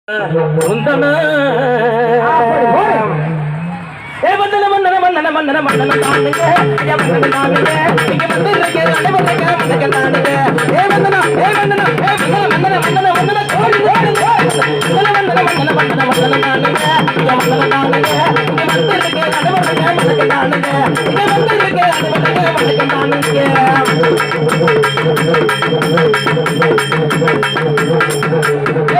வந்தன மன்னன மன்னன மன்னன மன்னன தானுங்க மன்னன தானுங்க இங்க வந்து இருக்கு அனைவருக்கு மன்னன தானுங்க வந்தனா மன்னன மன்னன மன்னன மன்னன கோடி கோடி மன்னன மன்னன மன்னன மன்னன தானுங்க மன்னன தானுங்க இங்க வந்து இருக்கு அனைவருக்கு மன்னன தானுங்க இங்க வந்து இருக்கு அனைவருக்கு மன்னன தானுங்க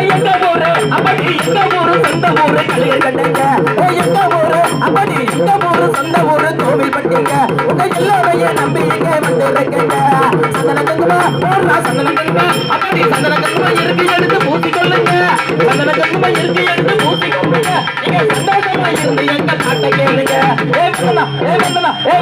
எங்க ஊரு அப்படி எங்க ஊரு சொந்த ஊரு கலையர் கண்டைங்க எங்க ஊரு அப்படி எங்க ஊரு சொந்த ஊரு கோவில் பட்டிங்க உங்க எல்லாரையும் நம்பி இங்க வந்து இருக்கீங்க சந்தன கங்குமா போடுறா சந்தன கங்குமா அப்படி சந்தன கங்குமா இருக்கு எடுத்து பூசிக்கொள்ளுங்க சந்தன கங்குமா இருக்கு எடுத்து பூசிக்கொள்ளுங்க நீங்க சந்தோஷமா இருந்து எங்க நாட்டை கேளுங்க மந்தனா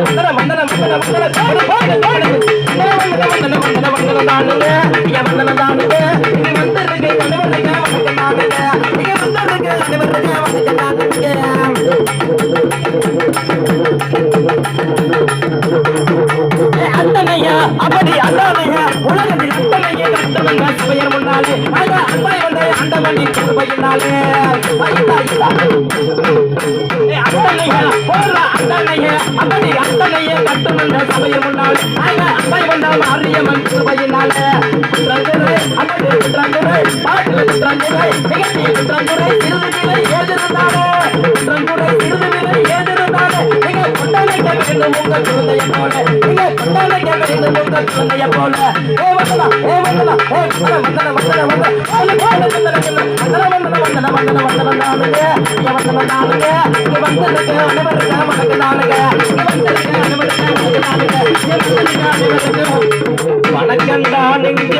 மந்தன மந்தன மந்தன மந்தன கோடு கோடு கோடு மந்தன மந்தன மந்தன மந்தன தானுங்க இங்க மந்தன தானுங்க இங்க வந்து இருக்கு கணவருக்கு வணக்கம் தானுங்க இங்க வந்து இருக்கு கணவருக்கு வணக்கம் தானுங்க அத்தனையா அப்படி அண்ணாமையா உலகத்தில் அத்தனையே கட்டவங்க சபையர் முன்னாலே அன்பாய் வந்த ஆண்டவனின் கிருபையினாலே அத்தனையா போடுற அத்தனையே அப்படி அத்தனையே கட்டுமன்ற சபையர் முன்னாலே அன்பாய் வந்த மாரியம்மன் கிருபையினாலே அப்படி குற்றங்குறை பாட்டுல குற்றங்குறை நிகழ்ச்சி குற்றங்குறை சிறுதுகளை ஏதிருந்தாலே குற்றங்குறை சிறுதுகளை ஏதிருந்தாலே நீங்க கொண்டாடைக்க வேண்டும் உங்க குழந்தைய போல நீங்க கொண்டாடைக்க வேண்டும் உங்க குழந்தைய போல வந்தனா வந்தனா வந்தன வந்தன வந்தன வந்தன வந்தன வந்தன நானுங்க வந்தன நானுங்க இங்க வந்ததுக்கு அனைவருக்கு வணக்கம் நானுங்க இங்க வந்ததுக்கு அனைவருக்கு வணக்கம் நானுங்க வணக்கம் நானுங்க